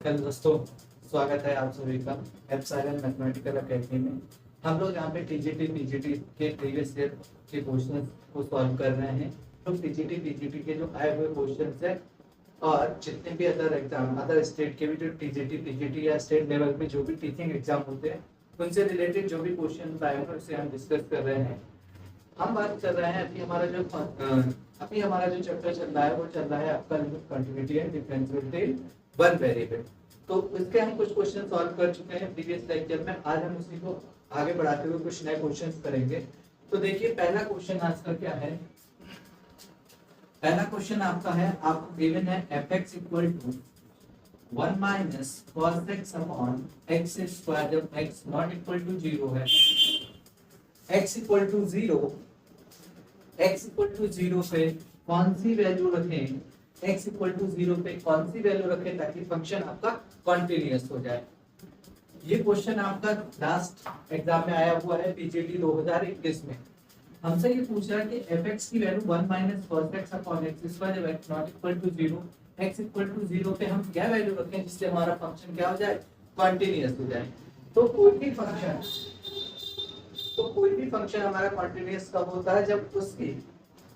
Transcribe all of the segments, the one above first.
Hello दोस्तों, स्वागत है आप सभी का एप्सिलॉन मैथमेटिकल एकेडमी में। हम लोग यहाँ पे टीजीटी पीजीटी के प्रीवियस ईयर के क्वेश्चंस को सॉल्व कर रहे हैं। तो टीजीटी पीजीटी के जो आए हुए क्वेश्चंस हैं और जितने भी अदर एग्जाम अदर स्टेट के भी जो टीजीटी पीजीटी या स्टेट लेवल पे जो भी टीचिंग एग्जाम होते हैं उनसे रिलेटेड जो भी क्वेश्चन आए हैं उससे हम डिस्कस कर रहे हैं। हम बात कर रहे हैं अभी हमारा जो चैप्टर चल रहा है वो चल रहा है आपका limit continuity and differentiability one variable. तो इसके हम कुछ क्वेश्चन सॉल्व कर चुके हैं प्रीवियस लेक्चर में। आज हम उसी को आगे बढ़ाते हुए कुछ नए क्वेश्चंस करेंगे। तो देखिए पहला क्वेश्चन आज का क्या है। पहला क्वेश्चन आपका है, आपको गिवन है fx equal to 1 minus cos x upon x square जब x नॉट इक्वल टू 0 है। x इक्वल टू 0 पे कौन सी वैल्यू रखें? x इक्वल टू 0 पे कौन सी वैल्यू रखें ताकि फंक्शन आपका कॉन्टिन्यूअस हो जाए। ये क्वेश्चन आपका लास्ट एग्जाम में आया हुआ है पीजीटी 2021 में। हमसे ये पूछ रहा है कि fx की value 1 minus cos x upon x square जब x not equal to 0, x equal to 0 पे हम क्या वैल्यू रखें जिससे हमारा फंक्शन क्या हो जाए? कॉन्टिन्यूअस हो जाए। तो कोई भी फंक्शन हमारा कॉन्टिन्यूअस कब होता है? जब उसकी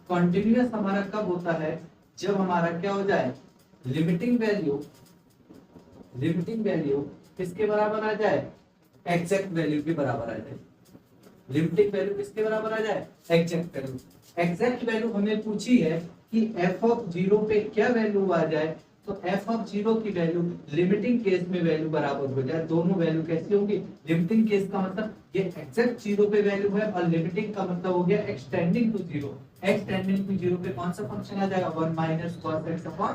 कॉन्टिन्यूअस हमारा कब होता है? जब हमारा क्या हो जाए? लिमिटिंग वैल्यू किसके बराबर आ जाए? एग्जैक्ट वैल्यू के बराबर आ जाए। लिमिटिंग वैल्यू किसके बराबर आ जाए? Exact value. एग्जैक्ट वैल्यू हमें पूछी है कि f ऑफ 0 पे क्या वैल्यू आ जाए। तो f ऑफ 0 की वैल्यू लिमिटिंग केस में वैल्यू बराबर हो जाए। दोनों वैल्यू कैसी होंगी? लिमिटिंग केस का मतलब ये एग्जैक्ट 0 पे वैल्यू है और लिमिटिंग का मतलब हो गया एक्सटेंडिंग टू 0। एक्सटेंडिंग टू 0 पे कौन सा फंक्शन आ जाएगा? 1 minus cos x upon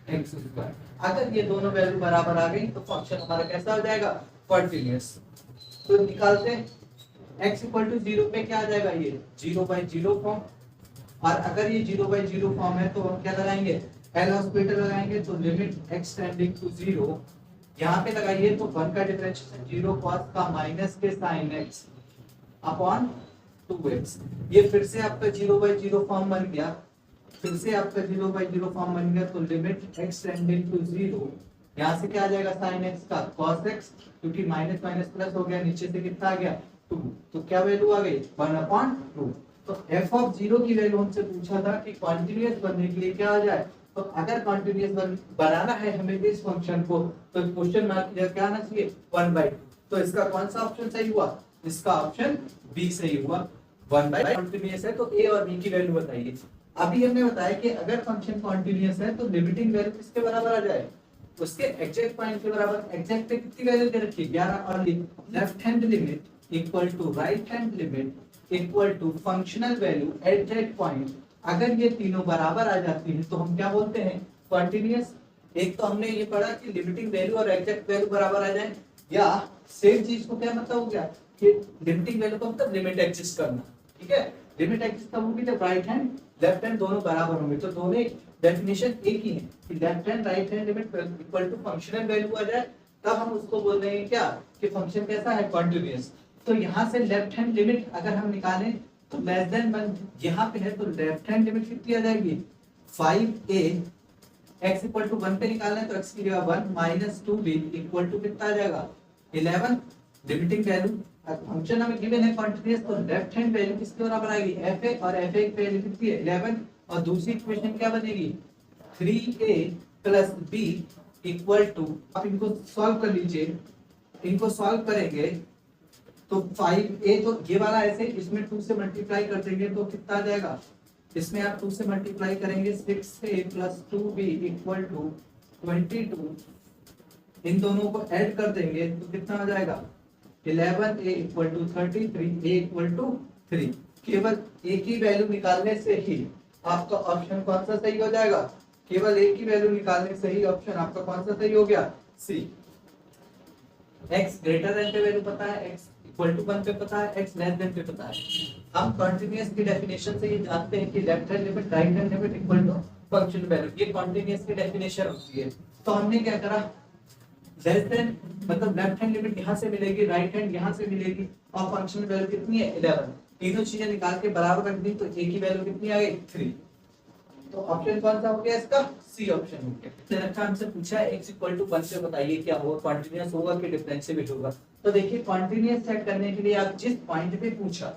x square. अगर ये दोनों वैल्यू बराबर आ गई तो फंक्शन हमारा कैसा हो जाएगा? कॉन्टिन्यूअस। तो निकालते हैं x इक्वल टू 0 पे क्या आ जाएगा? ये 0/0 फॉर्म। और अगर ये 0/0 फॉर्म है तो हम क्या लगाएंगे? एल हॉस्पिटल लगाएंगे। तो लिमिट x टेंडिंग टू 0 यहाँ पे लगाइए तो 1 का डिफरेंशिएशन 0 cos का minus k sin x upon 2x। ये फिर से आपका 0/0 फॉर्म बन गया। तो लिमिट x टेंडिंग टू 0 यहाँ से क्या आ जाएगा? sin x का cos x, क्योंकि माइनस माइनस प्लस हो गया, नीचे से कितना आ गया? 2। तो क्या वैल्यू आ गई? 1/2। तो f ऑफ 0 की वैल्यू हमसे पूछा था कि कॉन्टिन्यूअस बनने के लिए क्या आ जाए। तो अगर कॉन्टिन्यूअस बनाना है हमें इस फंक्शन को तो क्वेश्चन मार्क की जगह क्या आना चाहिए? 1/2। तो इसका कौन सा ऑप्शन सही हुआ? इसका ऑप्शन बी सही हुआ। 1/2 कॉन्टिन्यूअस है तो ए और बी की वैल्यू बताइए। अभी हमने बताया कि अगर फंक्शन कॉन्टिन्यूअस है तो लिमिटिंग वैल्यू किसके बराबर आ जाए? उसके एग्जैक्ट पॉइंट के बराबर। एग्जैक्ट पे कितनी वैल्यू दे रखी है? 11। और left hand limit equal to right hand limit equal to functional value at that point. अगर ये तीनों बराबर आ जाती है तो हम क्या बोलते हैं? कॉन्टिन्यूअस। एक तो हमने ये पढ़ा कि लिमिटिंग वैल्यू और एग्जैक्ट वैल्यू बराबर आ जाए, या सेम चीज को क्या मतलब हो गया कि लिमिटिंग वैल्यू का मतलब लिमिट एग्जिस्ट करना। ठीक है, लिमिट एग्जिस्ट कब होगी? जब राइट हैंड लेफ्ट हैंड दोनों बराबर होंगे। तो दोनों डेफिनेशन एक ही है कि left hand right hand limit equal to functional value आ जाए, तब हम उसको बोल रहे हैं क्या कि फंक्शन कैसा है? कॉन्टिन्यूअस। तो यहाँ से लेफ्ट हैंड लिमिट अगर हम निकालें तो लेस देन 1 यहाँ पे है, तो लेफ्ट हैंड लिमिट कितनी आ जाएगी? 5a। x इक्वल टू 1 पे निकालना है तो x की जगह 1 माइनस 2b इक्वल टू कितना आ जाएगा? 11। लिमिटिंग वैल्यू फंक्शन हमें गिवन है कॉन्टिन्यूअस, तो लेफ्ट हैंड वैल्यू किसके बराबर आएगी? fa। और fa की वैल्यू कितनी है? 11। और दूसरी इक्वेशन क्या बनेगी? 3a plus b equal to, आप इनको सॉल्व कर लीजिए। इनको सॉल्व करेंगे तो 5a, तो ये वाला ऐसे इसमें 2 से मल्टीप्लाई कर देंगे तो कितना आ जाएगा? इसमें आप 2 से मल्टीप्लाई करेंगे 6a plus 2b equal to 22। इन दोनों को ऐड कर देंगे तो कितना आ जाएगा? 11a equal to 33, a equal to 3। केवल a की वैल्यू निकालने से ही आपका ऑप्शन कौन सा सही हो जाएगा? केवल a की वैल्यू निकालने से ही ऑप्शन आपका कौन सा सही हो गया? सी। x ग्रेटर देन पे वैल्यू पता है, x इक्वल टू 1 पे पता है, x लेस देन पे पता है। हम कॉन्टिन्यूअस की डेफिनेशन से ये जानते हैं कि left hand limit right hand limit equal to function value, ये कॉन्टिन्यूअस की डेफिनेशन होती है। तो हमने क्या करा? लेस देन मतलब लेफ्ट हैंड लिमिट यहाँ से मिलेगी, राइट हैंड यहाँ से मिलेगी, और फंक्शन वैल्यू कितनी है? 11। तीनों चीजें निकाल के बराबर रख दी तो a की वैल्यू कितनी आ गई? 3। तो ऑप्शन कौन सा हो गया इसका? सी ऑप्शन हो गया। रखा हमसे पूछा है x इक्वल टू 1 पे बताइए क्या होगा, कॉन्टिन्यूअस होगा कि डिफरेंशिएबल होगा। तो देखिए कॉन्टिन्यूअस चेक करने के लिए आप जिस पॉइंट पे पूछा,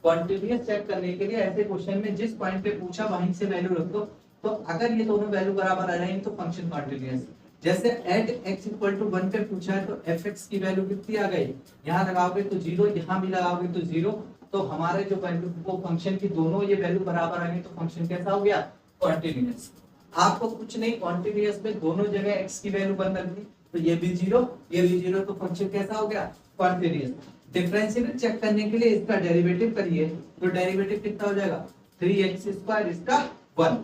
कॉन्टिन्यूअस चेक करने के लिए ऐसे क्वेश्चन में जिस पॉइंट पे पूछा वहीं से वैल्यू रख दो। तो अगर ये दोनों वैल्यू बराबर आ जाएंगे तो फंक्शन कॉन्टिन्यूअस। जैसे एट x इक्वल टू 1 पे पूछा है तो fx की वैल्यू कितनी आ गई, यहाँ लगाओगे तो 0, यहाँ भी लगाओगे तो 0। तो हमारे जो वैल्यू वो फंक्शन की दोनों ये वैल्यू बराबर आ गई तो फंक्शन कैसा हो गया, कॉन्टिन्यूअस। आपको कुछ नहीं, कॉन्टिन्यूअस में दोनों जगह x की वैल्यू बन रखी, तो ये भी 0 ये भी 0, तो फंक्शन कैसा हो गया, कॉन्टिन्यूअस। डिफरेंशियल चेक करने के लिए इसका डेरिवेटिव करिए, तो डेरिवेटिव कितना हो जाएगा, 3x² इसका 1।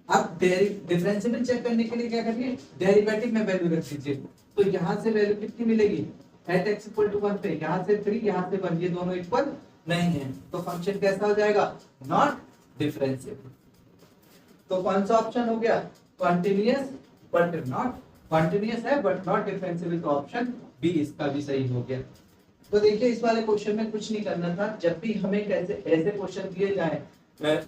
अब डिफरेंशियल चेक करने के लिए क्या करिए, डेरिवेटिव में वैल्यू रख दीजिए। तो यहाँ से वैल्यू कितनी मिलेगी, एट x इक्वल टू 1 पे यहाँ से 3 यहाँ से 1, ये दोनों इक्वल नहीं है, तो फंक्शन कैसा हो जाएगा, नॉट डिफरेंशिएबल। तो कौन सा ऑप्शन हो गया, कॉन्टिन्यूअस बट नॉट, कॉन्टिन्यूअस है बट नॉट डिफरेंशिएबल, तो ऑप्शन बी इसका भी सही हो गया। तो देखिए इस वाले क्वेश्चन में कुछ नहीं करना था, जब भी हमें ऐसे क्वेश्चन दिए जाए,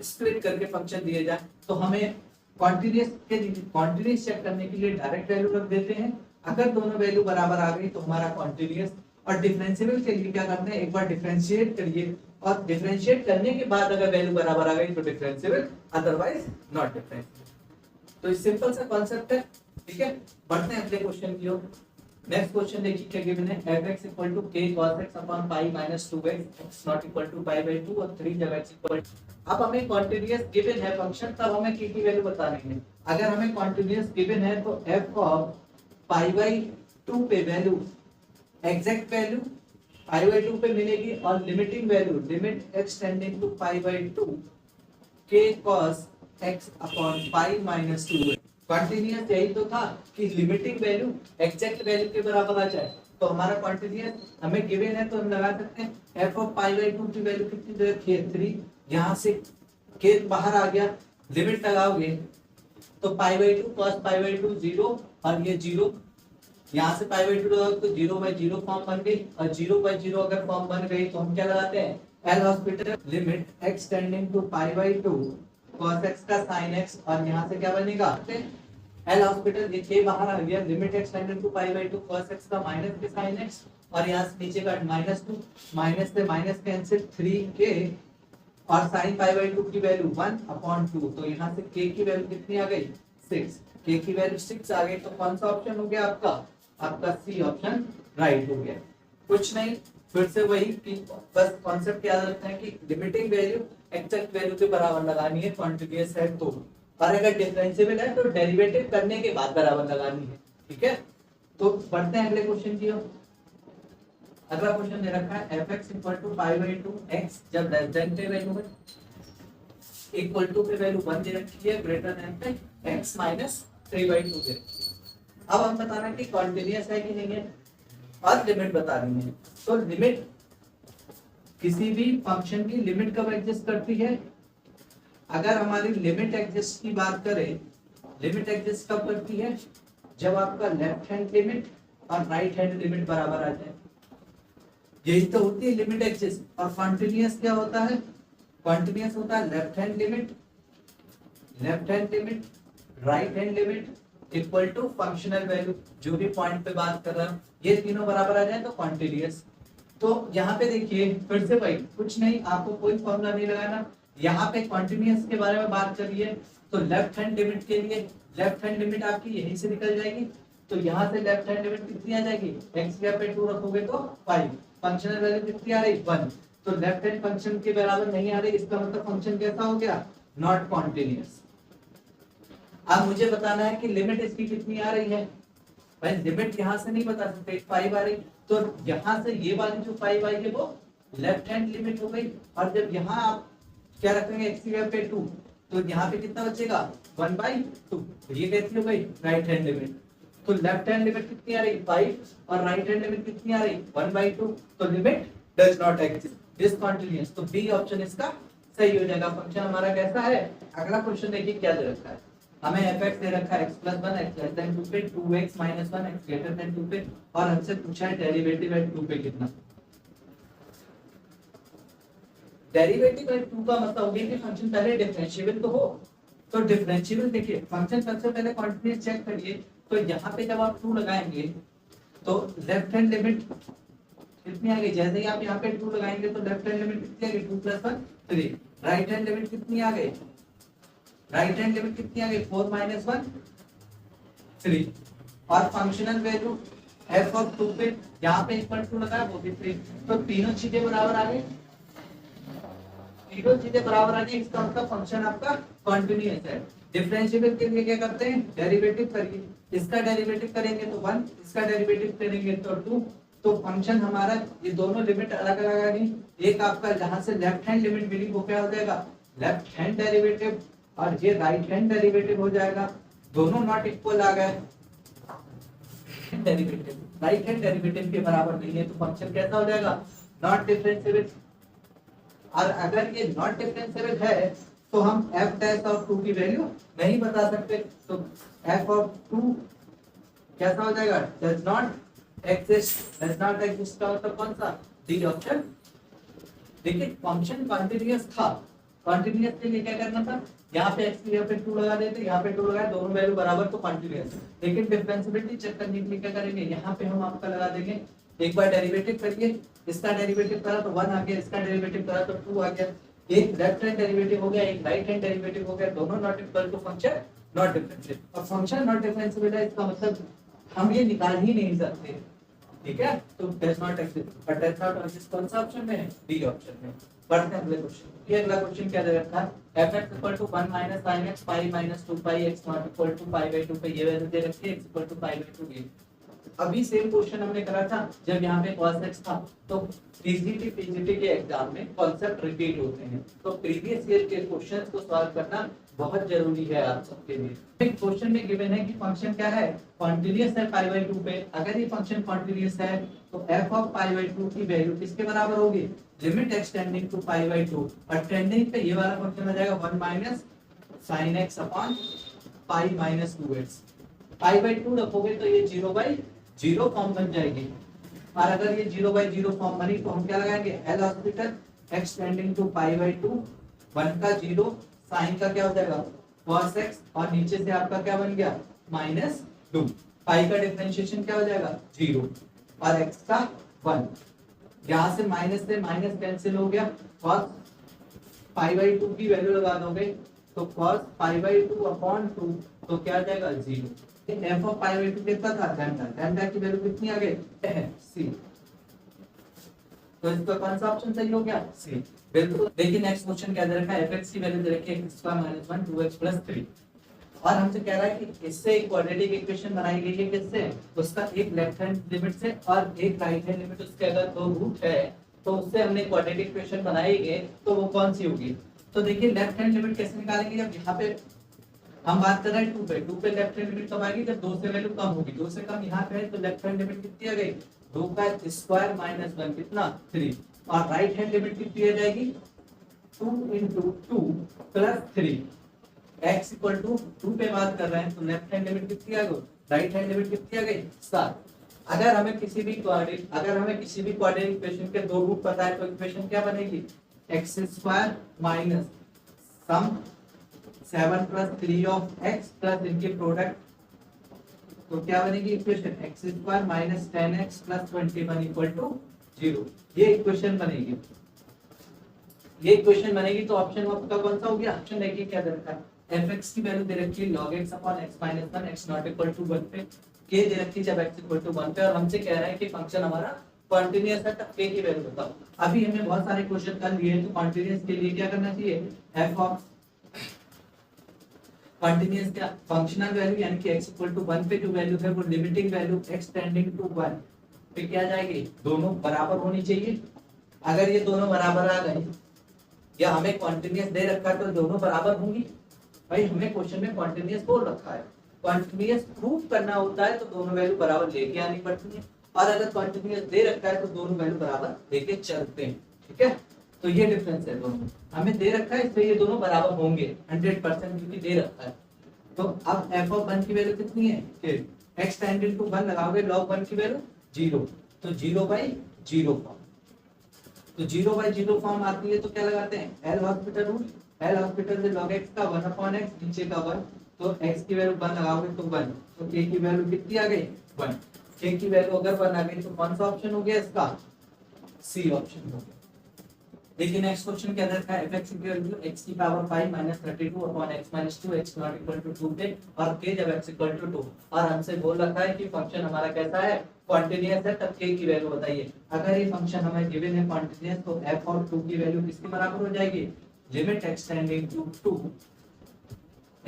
स्प्लिट करके फंक्शन दिए जाए, तो हमें कॉन्टिन्यूअस चेक करने के लिए डायरेक्ट वैल्यू रख देते हैं। अगर दोनों वैल्यू बराबर आ गई तो हमारा कॉन्टिन्यूअस। और डिफरेंशिएबल के लिए क्या करते हैं, एक बार डिफरेंशिएट करिए, और डिफरेंशिएट करने के बाद अगर वैल्यू बराबर आ गई तो डिफरेंशिएबल, अदरवाइज नॉट डिफरेंशिएबल। तो सिंपल सा कॉन्सेप्ट है, ठीक है। बढ़ते हैं अगले क्वेश्चन की ओर। नेक्स्ट क्वेश्चन देखिए क्या गिवन है, fx equal to k cos x upon pi minus 2x x not equal to pi by 2 और 3 जब x इक्वल। अब हमें कॉन्टिन्यूअस गिवन है फंक्शन, तब हमें k की वैल्यू बतानी है। अगर हमें कॉन्टिन्यूअस गिवन है तो f ऑफ पाई बाई 2 पे value, exact value pi by 2 पे मिलेगी, और limiting value limit x tending to pi by 2 k cos x upon pi minus 2। Continuous यही तो था कि लिमिटिंग वैल्यू एग्जैक्ट वैल्यू के बराबर आ जाए। तो हमारा कॉन्टिन्यूअस हमें गिवन है तो हम लगा सकते हैं f ऑफ पाई बाई 2 की वैल्यू कितनी दे रखी है, 3। यहाँ से k बाहर आ गया, लिमिट लगाओगे तो पाई बाई 2 cos पाई बाई 2 0, और ये 0, यहाँ से पाई बाई 2 लगाओगे तो 0/0 फॉर्म बन गई, और 0/0 अगर फॉर्म बन गई तो हम क्या लगाते हैं, L Hospital limit x tending to pi by 2 cos x का sin x, और यहाँ से क्या बनेगा, एल हॉस्पिटल ये k बाहर आ गया, limit x tending to pi by 2 cos x का माइनस के sin x, और यहाँ से नीचे का -2, माइनस से माइनस कैंसिल, 3k, और sin पाई बाई 2 की वैल्यू 1/2, तो यहाँ से k की वैल्यू कितनी आ गई, 6, k की वैल्यू 6 आ गई। तो कौन सा ऑप्शन हो गया आपका सी ऑप्शन राइट हो गया। कुछ नहीं, फिर से वही कि बस कॉन्सेप्ट याद रखना है कि लिमिटिंग वैल्यू एग्जैक्ट वैल्यू के बराबर लगानी है, कॉन्टिन्यूअस है तो, और अगर डिफरेंशिएबल है तो डेरिवेटिव करने के बाद बराबर लगानी है, ठीक है। तो बढ़ते हैं अगले क्वेश्चन की ओर। अगला क्वेश्चन दे रखा है fx equal to pi by 2 x जब लेस देन पे वैल्यू है, इक्वल टू पे वैल्यू 1 दे रखी है, ग्रेटर देन पे x माइनस 3/2 दे रखी है। अब हम बताना है कि कॉन्टिन्यूअस है कि नहीं है, और लिमिट बतानी है। तो लिमिट, किसी भी फंक्शन की लिमिट कब एग्जिस्ट करती है, अगर हमारी लिमिट एग्जिस्ट की बात करें, लिमिट एग्जिस्ट कब करती है, जब आपका लेफ्ट हैंड लिमिट और राइट हैंड लिमिट बराबर आ जाए, यही तो होती है लिमिट एग्जिस्ट। और कॉन्टिन्यूअस क्या होता है, कॉन्टिन्यूअस होता है left hand limit, right hand limit equal to functional value, जो भी पॉइंट पे बात कर रहा हूं, ये तीनों बराबर आ जाए तो कॉन्टिन्यूअस। तो यहाँ पे देखिए फिर से भाई कुछ नहीं, आपको कोई फॉर्मूला नहीं लगाना, यहाँ पे कॉन्टिन्यूअस के बारे में बात करिए तो लेफ्ट हैंड लिमिट के लिए लेफ्ट हैंड लिमिट आपकी यहीं से निकल जाएगी, तो यहाँ से लेफ्ट हैंड लिमिट कितनी आ जाएगी, x पे 2 रखोगे तो 5, फंक्शनल वैल्यू कितनी आ रही, 1, तो लेफ्ट हैंड फंक्शन के बराबर नहीं आ रही, इसका मतलब फंक्शन कैसा हो गया, नॉट कॉन्टिन्यूअस। अब मुझे बताना है कि लिमिट इसकी कितनी आ रही है, भाई लिमिट यहाँ से नहीं बता सकते, 5 आ रही, तो यहाँ से ये वाली जो 5 आई है वो लेफ्ट हैंड लिमिट हो गई, और जब यहाँ आप क्या रखेंगे x पे 2, तो यहाँ पे कितना बचेगा 1/2, ये कैसी हो गई राइट हैंड लिमिट। तो लेफ्ट हैंड लिमिट कितनी आ रही 5, और राइट हैंड लिमिट कितनी आ रही 1/2, तो limit does not exist, discontinuous. तो बी ऑप्शन इसका सही हो जाएगा। फंक्शन हमारा कैसा है, अगला क्वेश्चन देखिए क्या दे रखा है, हमें fx दे रखा है x + 1 x less than 2 पे, 2x - 1 x greater than 2 पे, और हमसे पूछा है डेरिवेटिव एट 2 पे कितना। डेरिवेटिव एट 2 का मतलब हो गया कि फंक्शन पहले डिफरेंशिएबल तो हो, तो डिफरेंशियल देखिए फंक्शन सबसे पहले कॉन्टिन्यूअस चेक करिए। तो यहाँ पे जब आप 2 लगाएंगे तो लेफ्ट हैंड लिमिट कितनी आ गई, जैसे ही आप यहाँ पे 2 लगाएंगे तो लेफ्ट हैंड लिमिट कितनी आ गई 2 + 1 3। राइट हैंड लिमिट कितनी आ गई, राइट हैंड लिमिट कितनी आ गई 4 - 1 3। और फंक्शनल वैल्यू f ऑफ 2 पे यहाँ पे इक्वल टू लगाया वो भी 3। तो तीनों चीजें बराबर आ गई, तीनों चीजें बराबर आ गई, इसका मतलब फंक्शन आपका कॉन्टिन्यूअस है। डिफरेंशिएबल के लिए क्या करते हैं, डेरिवेटिव करिए, इसका डेरिवेटिव करेंगे तो 1, इसका डेरिवेटिव करेंगे तो 2। तो फंक्शन हमारा ये दोनों लिमिट अलग अलग आ गई। एक आपका जहां से लेफ्ट हैंड लिमिट मिली वो क्या हो जाएगा लेफ्ट हैंड डेरिवेटिव, और ये राइट हैंड डेरिवेटिव हो जाएगा। दोनों नॉट इक्वल आ गए, डेरिवेटिव राइट हैंड डेरिवेटिव के बराबर नहीं है, तो फंक्शन कैसा हो जाएगा नॉट डिफरेंशिएबल। और अगर ये नॉट डिफरेंशिएबल है तो हम f डैश ऑफ 2 की वैल्यू नहीं बता सकते। तो f ऑफ 2 कैसा हो जाएगा does not exist, does not exist का मतलब कौन सा डी ऑप्शन। देखिए फंक्शन कॉन्टिन्यूअस था, कॉन्टिन्यूअस के लिए क्या करना था, यहाँ पे x यहाँ पे 2 लगा देते, यहाँ पे 2 लगाए, दोनों वैल्यू बराबर तो कॉन्टिन्यूअस। लेकिन डिफरेंशिएबिलिटी चेक करने के लिए क्या करेंगे, यहाँ पे हम आपका लगा देंगे, एक बार डेरिवेटिव करिए, इसका डेरिवेटिव करा तो 1 आ गया, इसका डेरिवेटिव करा तो 2 आ गया। एक लेफ्ट हैंड डेरिवेटिव हो गया, एक राइट हैंड डेरिवेटिव हो गया, दोनों not equal to function not differentiable. और फंक्शन नॉट डिफरेंशिएबल है इसका मतलब हम ये निकाल ही नहीं सकते, ठीक है। तो does not exist, but does not exist कौन सा ऑप्शन में है, डी ऑप्शन में। बढ़ते हैं अगले क्वेश्चन। ये अगला क्वेश्चन क्या दे रखा है, fx = 1 - sin x pi - 2 pi x not equal to pi/2 पे ये वैल्यू दे रखी है x = pi/2 ये। अभी सेम क्वेश्चन हमने करा था जब यहाँ पे cos x था। तो पीजीटी के एग्जाम में कॉन्सेप्ट रिपीट होते हैं, तो प्रीवियस ईयर के क्वेश्चंस को सॉल्व करना बहुत जरूरी है आप सबके लिए। एक क्वेश्चन में गिवन है कि फंक्शन क्या है कॉन्टिन्यूअस है pi/2 पे। अगर ये फंक्शन कॉन्टिन्यूअस है तो f ऑफ pi/2 की वैल्यू किसके बराबर होगी, लिमिट एक्सटेंडिंग टू pi/2, और टेंडिंग पे ये वाला फंक्शन आ जाएगा 1 - sin x upon pi - 2x। pi/2 रखोगे तो ये 0/0 फॉर्म बन जाएगी, और अगर ये 0/0 फॉर्म बनी तो हम क्या लगाएंगे L hospital x tending to pi/2, 1 का 0, साइन का क्या हो जाएगा cos x, और नीचे से आपका क्या बन गया -2। पाई का डिफरेंशिएशन क्या हो जाएगा 0 और x का 1। यहाँ से माइनस कैंसिल हो गया, cos pi/2 की वैल्यू लगा दोगे तो cos pi/2 अपॉन 2 तो क्या आ जाएगा 0। f ऑफ pi/2 कितना था लैम्डा की वैल्यू कितनी आ गई c। तो इसका कौन सा ऑप्शन सही हो गया सी बिल्कुल। देखिए नेक्स्ट क्वेश्चन क्या दे रखा है, fx की वैल्यू दे रखी है x² - 1 2x + 3, और हमसे कह रहा है कि इससे एक क्वाड्रेटिक इक्वेशन बनाई गई है किससे, उसका एक लेफ्ट हैंड लिमिट से और एक राइट हैंड लिमिट, उसके अगर दो रूट है तो उससे हमने क्वाड्रेटिक इक्वेशन बनाई है, तो वो कौन सी होगी। तो देखिए लेफ्ट हैंड लिमिट कैसे निकालेंगे, जब यहाँ पे हम बात कर रहे हैं 2 पे लेफ्ट हैंड लिमिट कब आएगी जब 2 से वैल्यू कम होगी, 2 से कम यहाँ पे है तो लेफ्ट हैंड लिमिट कितनी आ गई 2 का स्क्वायर - 1 कितना 3, और राइट हैंड लिमिट कितनी आ जाएगी 2 × 2 + 3। x = 2 पे बात कर रहे हैं तो लेफ्ट हैंड लिमिट कितनी आ गई, राइट हैंड लिमिट कितनी आ गई 7। अगर हमें किसी भी क्वाड्रेटिक इक्वेशन के दो रूट पता है तो इक्वेशन क्या बनेगी x² - sum 7 + 3 of x plus इनके प्रोडक्ट, तो क्या बनेगी इक्वेशन x² - 10x + 21 = 0। ये इक्वेशन बनेगी, ये इक्वेशन बनेगी। तो ऑप्शन आपका कौन सा हो गया, ऑप्शन देखिए क्या दे रखा है, fx की वैल्यू दे रखी है log x upon x - 1 x not equal to 1 पे, k दे रखी है जब x equal to 1 पे, और हमसे कह रहा है कि फंक्शन हमारा कंटीन्यूअस है तब k की वैल्यू बताओ। अभी हमने बहुत सारे क्वेश्चन कर लिए तो कंटीन्यूअस के लिए क्या करना चाहिए, f ऑफ कंटीन्यूअस क्या फंक्शनल वैल्यू यानी कि x equal to 1 पे जो वैल्यू है वो limiting value x tending to 1 पे क्या जाएगी, दोनों बराबर होनी चाहिए। अगर ये दोनों बराबर आ गए या हमें कंटीन्यूअस दे रखा है तो दोनों बराबर होंगी। भाई हमें क्वेश्चन में कंटीन्यूअस बोल रखा है, कंटीन्यूअस प्रूव करना होता है तो दोनों वैल्यू बराबर लेके आनी पड़ती है, और अगर कंटीन्यूअस दे रखा है तो दोनों वैल्यू बराबर लेके चलते हैं, ठीक है। तो ये डिफरेंस है दोनों, हमें दे रखा है इसलिए ये दोनों बराबर होंगे 100% क्योंकि दे रखा है। तो अब f ऑफ 1 की वैल्यू कितनी है, x टेंडेंट टू 1 लगाओगे log 1 की वैल्यू 0, तो 0/0 फॉर्म, तो 0/0 फॉर्म आती है तो क्या लगाते हैं L hospital rule, L hospital से log x का 1/x नीचे का 1, तो x की वैल्यू 1 लगाओगे तो 1, तो k की वैल्यू कितनी आ गई 1। k की वैल्यू अगर 1 आ गई तो कौन सा ऑप्शन हो गया इसका, सी ऑप्शन हो गया। देखिए नेक्स्ट क्वेश्चन क्या रहता है, fx इक्वल टू x की power 5 - 32 upon x - 2 x not equal to 2 पे और k जब x इक्वल टू 2 और हमसे बोल रखा है कि फंक्शन हमारा कैसा है, कॉन्टिन्यूअस है, तब k की वैल्यू बताइए। अगर ये फंक्शन हमें गिवन है कॉन्टिन्यूअस तो f और 2 की वैल्यू किसके बराबर हो जाएगी, limit x tending to 2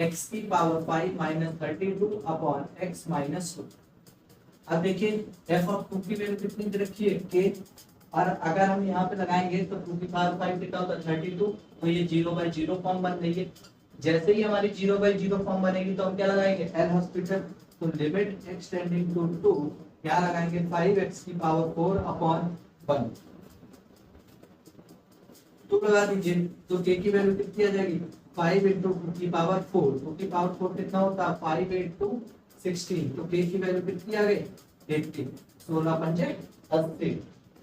x की पावर 5 - 32 अपॉन x - 2। अब देखिए f और 2 की वैल्यू कितनी दे रखी है k, और अगर हम यहाँ पे लगाएंगे तो 2 की पावर 5 कितना होता है 32, तो ये 0/0 फॉर्म बन रही है। जैसे ही हमारी 0/0 फॉर्म बनेगी तो हम क्या लगाएंगे, एल हॉस्पिटल, तो लिमिट x टेंडिंग टू 2 क्या लगाएंगे 5x की पावर 4 अपॉन 1, 2 लगा दीजिए तो k की वैल्यू कितनी आ जाएगी 5 × 2 की पावर 4, 2 की पावर 4 कितना होता है 5 × 16, तो k की वैल्यू कितनी आ गई 80, 16 पंजे 80,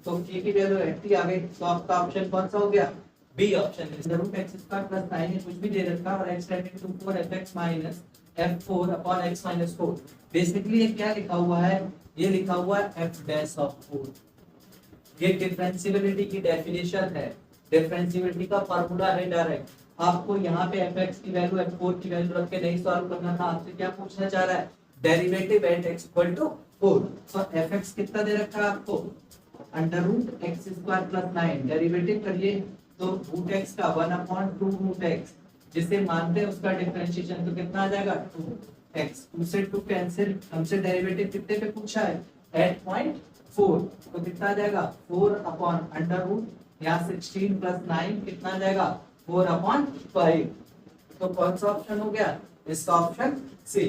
तो k की वैल्यू 80 आ गई। तो आपका ऑप्शन कौन सा हो गया, बी ऑप्शन है। रूट x स्क्वायर प्लस 9 है, कुछ भी दे रखा और x tending to 4 fx minus f4 upon x minus 4। Basically ये क्या लिखा हुआ है, ये लिखा हुआ है f डैश ऑफ 4। ये डिफरेंशिएबिलिटी की डेफिनेशन है, डिफरेंशिएबिलिटी का फार्मूला है डायरेक्ट। आपको यहाँ पे fx की वैल्यू f4 की वैल्यू रख के नहीं सॉल्व करना था, आपसे क्या पूछना चाह रहा है, derivative at x equal to 4। तो fx कितना दे रखा है आपको, under root x square plus 9, derivative करिए तो रूट एक्स का 1/2 रूट एक्स, जिसे मानते हैं उसका डिफरेंशिएशन, तो कितना आ जाएगा 2x, 2 से 2 कैंसिल, हमसे डेरिवेटिव कितने पे पूछा है 8.4, तो कितना आ जाएगा 4/√, यहाँ 16 प्लस 9 कितना आ जाएगा 4/5, तो कौन सा ऑप्शन हो गया इसका ऑप्शन सी।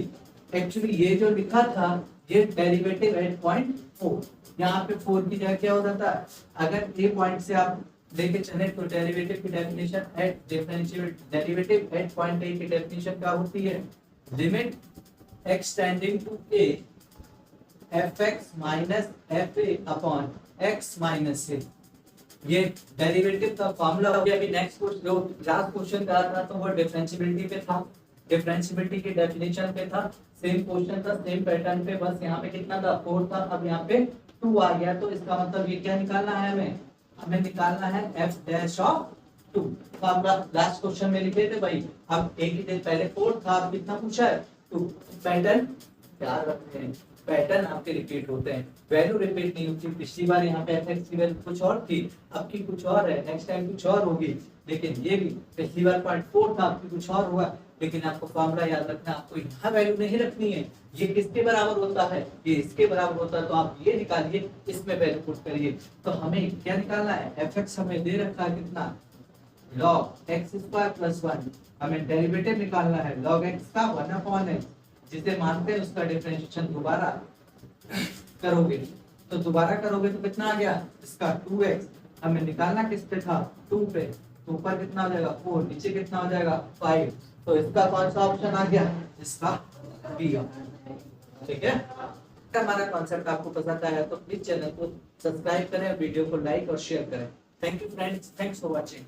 एक्चुअली ये जो लिखा था ये डेरिवेटिव 8.4, यहाँ पे 4 की जगह क्या हो जाता है, अगर ए पॉइंट से आप लेके चले तो डेरिवेटिव की डेफिनेशन एट डिफरेंशियल डेरिवेटिव 8.8 की डेफिनेशन क्या होती है, limit x tending to a fx minus fa upon x minus a। ये डेरिवेटिव का फॉर्मूला हो गया। अभी नेक्स्ट क्वेश्चन जो लास्ट क्वेश्चन करा था तो वो डिफरेंशिएबिलिटी पे था, डिफरेंशिएबिलिटी की डेफिनेशन पे था, सेम क्वेश्चन था सेम पैटर्न पे, बस यहाँ पे कितना था 4 था, अब यहाँ पे 2 आ गया। तो इसका मतलब ये क्या निकालना है, हमें निकालना है f डैश ऑफ 2। तो हम लास्ट क्वेश्चन में लिखे थे भाई, अब एक ही दिन पहले 4 था, अब कितना पूछा है 2। पैटर्न याद रखते हैं, पैटर्न आपके रिपीट होते हैं, वैल्यू रिपीट नहीं होती। पिछली बार यहाँ पे fx की वैल्यू कुछ और थी, अब की कुछ और है, नेक्स्ट टाइम कुछ और होगी। लेकिन ये भी पिछली बार 0.4 था, अब की कुछ और हुआ। लेकिन आपको फॉर्मूला याद रखना, आपको यहाँ वैल्यू नहीं रखनी है, ये किसके बराबर होता है, ये इसके बराबर होता है, तो आप ये निकालिए, इसमें वैल्यू पुट करिए। तो हमें क्या निकालना है, fx हमें दे रखा है कितना log x स्क्वायर प्लस 1, हमें डेरिवेटिव निकालना है log x का 1/x, जिसे मानते हैं उसका डिफरेंशिएशन दोबारा करोगे, तो दोबारा करोगे तो कितना आ गया इसका 2x, हमें निकालना किस पे था 2 पे, तो ऊपर कितना हो जाएगा 4, नीचे कितना हो जाएगा 5, तो इसका कौन सा ऑप्शन आ गया, इसका बी ऑप्शन। ठीक है, अगर हमारा कॉन्सेप्ट आपको पसंद आया तो प्लीज चैनल को सब्सक्राइब करें, वीडियो को लाइक और शेयर करें। Thank you friends, thanks for watching.